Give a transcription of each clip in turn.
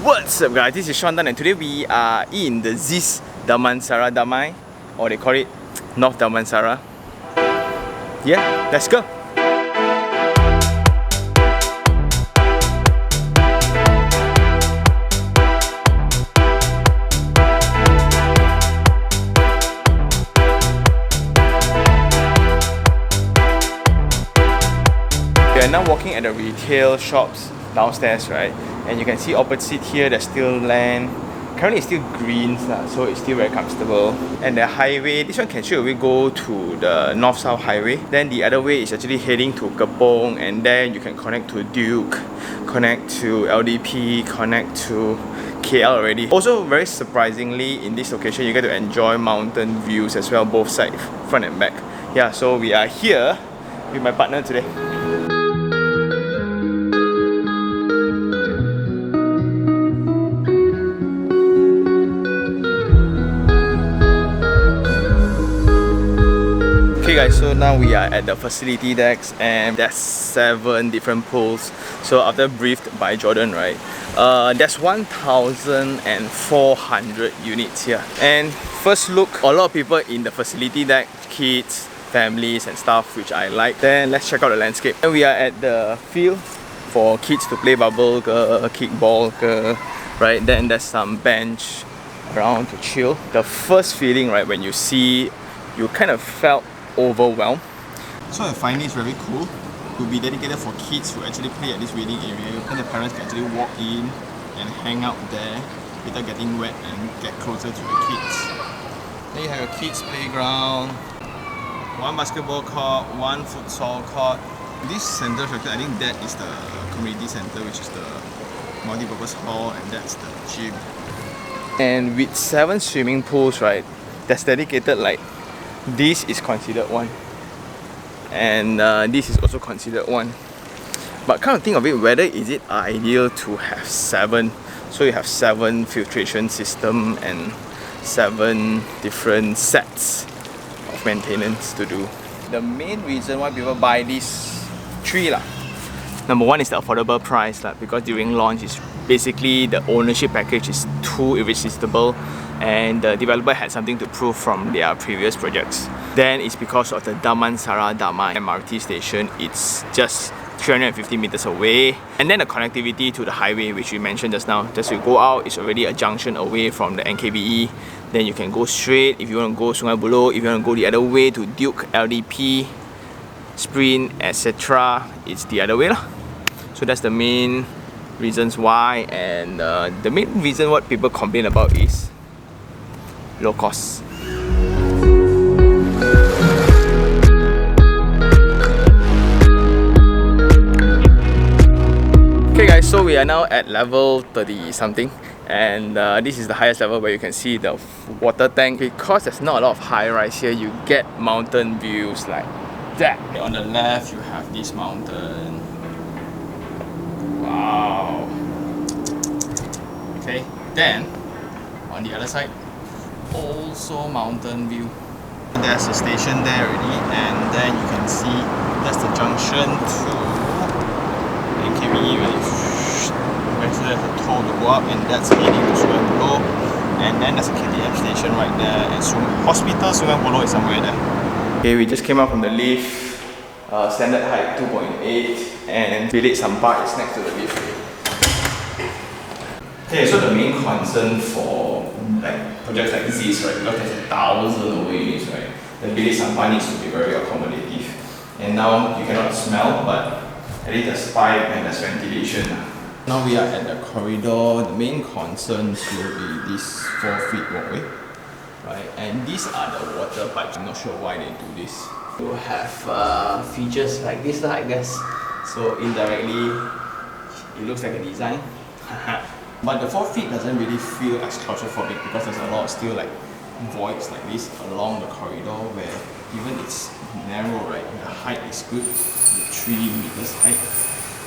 What's up guys, this is Jordan and today we are in the Zizz Damansara Damai, or they call it North Damansara. Yeah, let's go! We are now walking at the retail shops downstairs, right? And you can see opposite here there's still land. Currently it's still greens, so it's still very comfortable. And the highway, this one can straight away go to the north-south highway. Then the other way is actually heading to Kepong, and then you can connect to Duke, connect to LDP, connect to KL already. Also, very surprisingly, in this location you get to enjoy mountain views as well, both sides, front and back. Yeah, so we are here with my partner today. Okay guys, so now we are at the facility decks and there's 7 different pools. So after briefed by Jordan, right, there's 1,400 units here. And first look, a lot of people in the facility deck, kids, families and stuff, which I like. Then let's check out the landscape. And we are at the field for kids to play bubble, kickball, right? Then there's some bench around to chill. The first feeling, right, when you see, you kind of felt overwhelmed. So I find this very cool. It will be dedicated for kids who actually play at this waiting area, and the parents can actually walk in and hang out there without getting wet and get closer to the kids. Then you have your kids playground, 1 basketball court, 1 futsal court. This center structure, I think that is the community center, which is the multi-purpose hall, and that's the gym. And with 7 swimming pools, right, that's dedicated, like this is considered one, and this is also considered one. But kind of think of it, whether is it ideal to have 7, so you have 7 filtration system and 7 different sets of maintenance to do. The main reason why people buy these 3 lah. Number 1 is the affordable price lah, because during launch is basically the ownership package is too irresistible, and the developer had something to prove from their previous projects. Then it's because of the Damansara Damai MRT station. It's just 350 meters away, and then the connectivity to the highway, which we mentioned just now. Just you go out, it's already a junction away from the NKVE. Then you can go straight if you want to go Sungai Buloh. If you want to go the other way to Duke, LDP, Sprint, etc., it's the other way lah. So that's the main reasons why, and the main reason what people complain about is low cost. Okay guys, so we are now at level 30 something, and this is the highest level where you can see the water tank. Because there's not a lot of high rise here, you get mountain views like that. On the left you have this mountain. Wow. Okay, then on the other side, also mountain view. There's a station there already, and then you can see that's the junction to NKVE. Eventually there's a toll to go up, and that's leading to Sungai Buloh. And then there's a KTM station right there, and Hospital Sungai Buloh is somewhere there. Okay, we just came out from the lift. Standard height 2.8, and Village Sampa is next to the lift. Okay, so the main concern for like projects like Zizz, right, because there's 1,000 units, right, the Village Sampa needs to be very accommodative. And now you cannot smell, but at least there's pipe and there's ventilation. Now we are at the corridor. The main concerns will be this 4 feet walkway, right, and these are the water pipes. I'm not sure why they do this. You have features like this, I guess. So indirectly, it looks like a design. But the 4 feet doesn't really feel as claustrophobic because there's a lot of still like voids like this along the corridor, where even it's narrow, right, the height is good, the 3 meters height.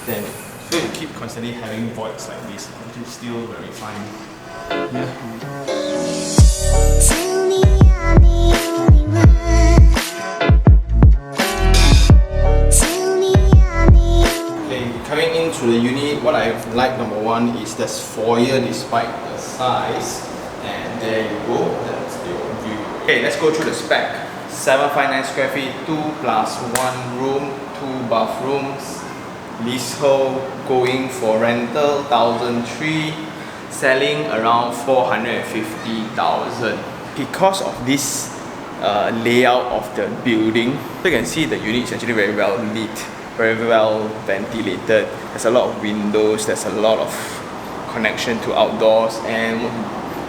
Then so you keep constantly having voids like this, which is still very fine. Yeah. Coming into the unit, what I like, number one, is there's foyer despite the size. And there you go, that's your view. Okay, let's go through the spec. 759 square feet, 2 plus 1 room, 2 bathrooms. Leasehold going for rental 1,003, selling around 450,000. Because of this layout of the building, you can see the unit is actually very well lit, very well ventilated. There's a lot of windows, there's a lot of connection to outdoors, and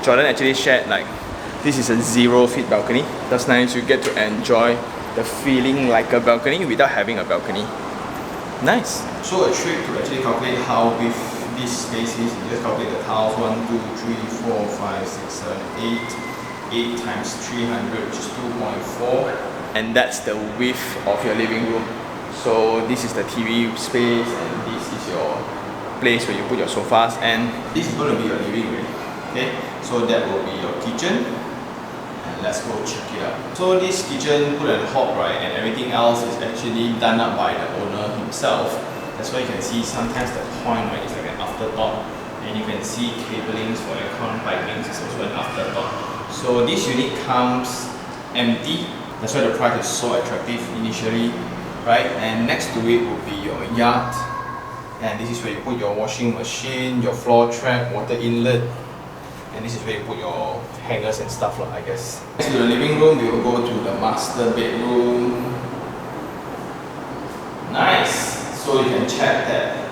Jordan actually shared like this is a 0-feet balcony. That's nice, you get to enjoy the feeling like a balcony without having a balcony. Nice. So a trick to actually calculate how big this space is, you just calculate the tiles, 1, 2, 3, 4, 5, 6, 7, 8 times 300, which is 2.4, and that's the width of your living room. So this is the TV space, and this is your place where you put your sofas, and this is going to be your living room. Okay, so that will be your kitchen, and let's go check it out. So this kitchen put on hob, right, and everything else is actually done up by the owner himself. That's why you can see sometimes the point, right, is like an afterthought, and you can see cablings for aircon pipings is also an afterthought. So this unit comes empty. That's why the price is so attractive initially, right? And next to it will be your yard, and this is where you put your washing machine, your floor trap, water inlet, and this is where you put your hangers and stuff, I guess. Next to the living room, we will go to the master bedroom. Nice. So you can check that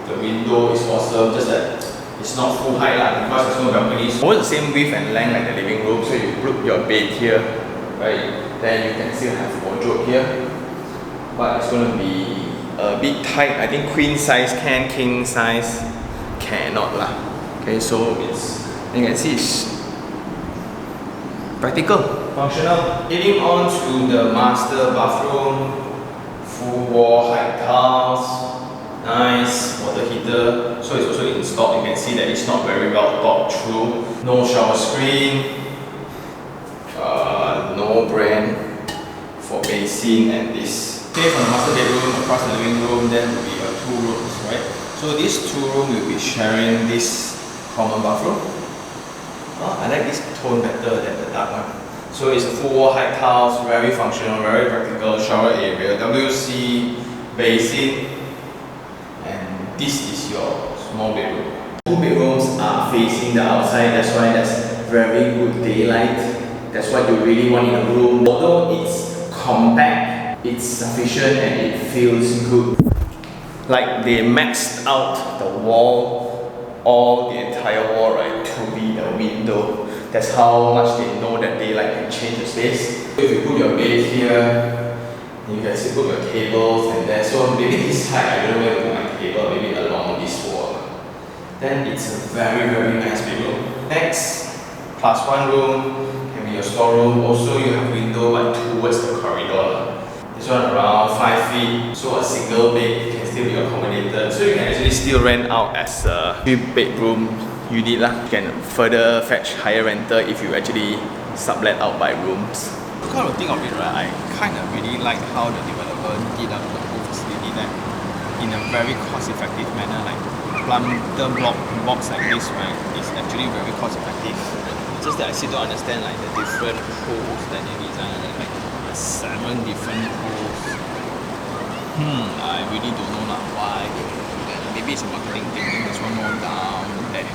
the window is awesome, just that it's not full height because there's no balconies. Almost the same width and length like the living room, so you put your bed here, right? Then you can still have wardrobe here, but it's going to be a bit tight. I think queen size can, king size cannot lah. Okay, so it's, you can see it's practical, functional. Heading on to the master bathroom, full wall height tiles, nice water heater. So it's also installed. You can see that it's not very well thought through. No shower screen, no brand for basin, and this. Okay, from the master bedroom across the living room, then will be 2 rooms, right? So these 2 rooms will be sharing this common bathroom. Oh, I like this tone better than the dark one. So it's a full wall height tiles, very functional, very practical. Shower area, WC, basin, and this is your small bedroom. 2 bedrooms are facing the outside, that's why there's very good daylight. That's what you really want in a room. Although it's compact, it's sufficient and it feels good. Like they maxed out the wall, all the entire wall, right, to be a window. That's how much they know that daylight can change the space. If you put your bed here, you can still put your cables and there. So maybe this height, I don't know where to put my cable, maybe along this wall. Then it's a very, very nice bedroom. Next, +1 room, can be your storeroom. Also you have window but towards the corridor. This one around 5 feet, so a single bed can still be accommodated. So you can actually still rent out as a 3-bedroom unit lah. You can further fetch higher rental if you actually sublet out by rooms. Come to think of it, right, I kind of really like how the developer did up the whole facility there in a very cost-effective manner. Like plumbed box like this, right, is actually very cost-effective. It's just that I still don't understand like the different holes that they designed, like 7 different holes. I really don't know lah why. Maybe it's a marketing thing. There's one more down there.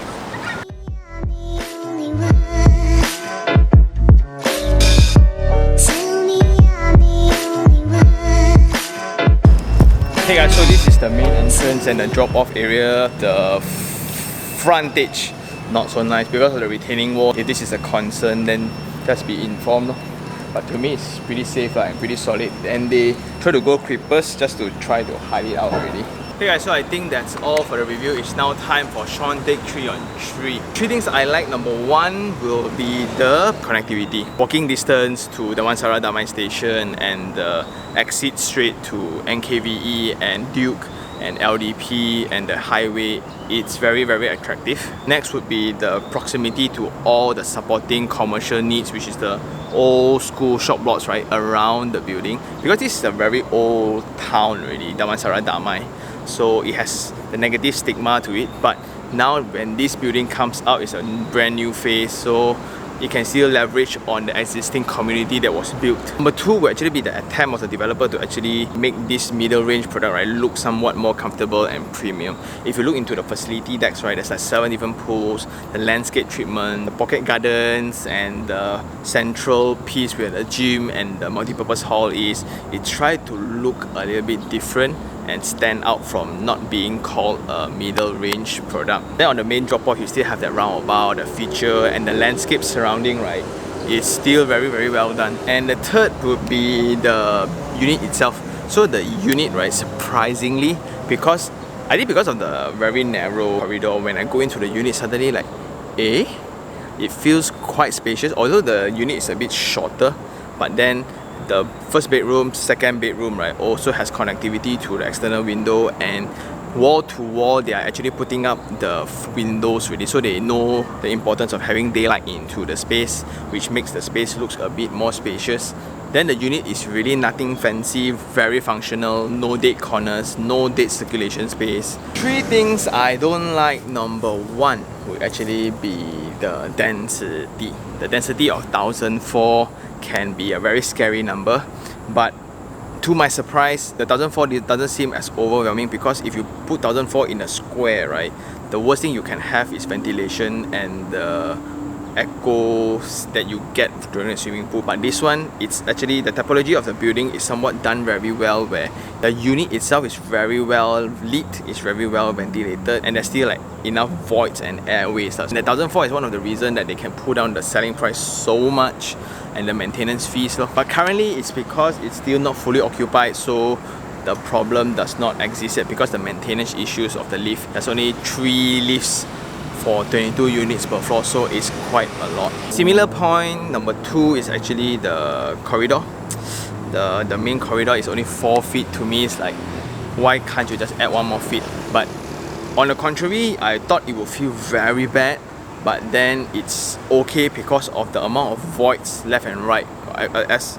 Hey guys, so this is the main entrance and the drop-off area. The frontage not so nice because of the retaining wall. If this is a concern, then just be informed. But to me, it's pretty safe and pretty solid. And they try to go creepers just to try to hide it out already. Hey guys, so I think that's all for the review. It's now time for Sean take 3 on 3. 3 things I like. Number 1 will be the connectivity. Walking distance to Damansara Damai station and the exit straight to NKVE and Duke and LDP and the highway. It's very, very attractive. Next would be the proximity to all the supporting commercial needs, which is the old school shop blocks right around the building. Because this is a very old town already, Damansara Damai. So it has the negative stigma to it. But now when this building comes out, it's a brand new face, so it can still leverage on the existing community that was built. Number 2 will actually be the attempt of the developer to actually make this middle range product, right, look somewhat more comfortable and premium. If you look into the facility decks, right, there's like 7 different pools, the landscape treatment, the pocket gardens, and the central piece where the gym and the multi-purpose hall is. It tried to look a little bit different and stand out from not being called a middle range product. Then on the main drop-off, you still have that roundabout, the feature, and the landscape surrounding, right, is still very well done. And the third would be the unit itself. So the unit, right, surprisingly, because of the very narrow corridor, when I go into the unit, suddenly like, it feels quite spacious, although the unit is a bit shorter, but then the first bedroom, second bedroom, right, also has connectivity to the external window, and wall to wall they are actually putting up the windows really, so they know the importance of having daylight into the space, which makes the space looks a bit more spacious. Then the unit is really nothing fancy, very functional, no dead corners, no dead circulation space. 3 things I don't like. Number 1 would actually be the density. The density of 1004 can be a very scary number, but to my surprise, the 1004 doesn't seem as overwhelming, because if you put 1004 in a square, right, the worst thing you can have is ventilation and the echoes that you get during the swimming pool. But this one, it's actually, the typology of the building is somewhat done very well, where the unit itself is very well lit, it's very well ventilated, and there's still like enough voids and airways. And the 1004 is one of the reasons that they can pull down the selling price so much and the maintenance fees. But currently it's because it's still not fully occupied, so the problem does not exist yet, because the maintenance issues of the lift, there's only 3 lifts for 22 units per floor, so it's quite a lot. Similar point, number 2 is actually the corridor. The main corridor is only 4 feet. To me, it's like, why can't you just add 1 more feet? But on the contrary, I thought it would feel very bad, but then it's okay because of the amount of voids left and right as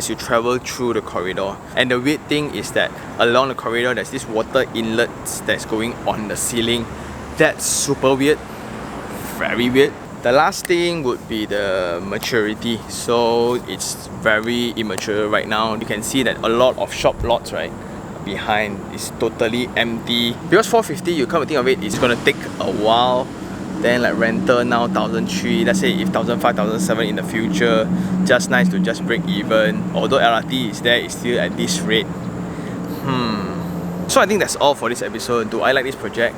you travel through the corridor. And the weird thing is that along the corridor, there's this water inlets that's going on the ceiling. That's super weird, very weird. The last thing would be the maturity. So it's very immature right now. You can see that a lot of shop lots, right, behind is totally empty. Because 450, you come to think of it, it's gonna take a while. Then like rental now 1,300. Let's say if 1,500, 1,700 in the future, just nice to just break even. Although LRT is there, it's still at this rate. So I think that's all for this episode. Do I like this project?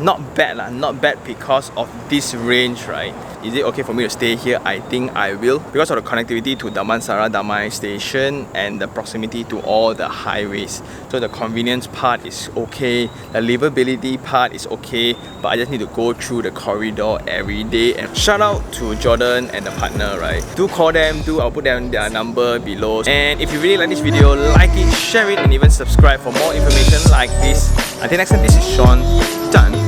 Not bad lah, not bad because of this range, right? Is it okay for me to stay here? I think I will, because of the connectivity to Damansara Damai station and the proximity to all the highways. So the convenience part is okay, the livability part is okay, but I just need to go through the corridor every day. And shout out to Jordan and the partner, right? Do call them, I'll put down their number below. And if you really like this video, like it, share it, and even subscribe for more information like this. Until next time, this is Sean. Done.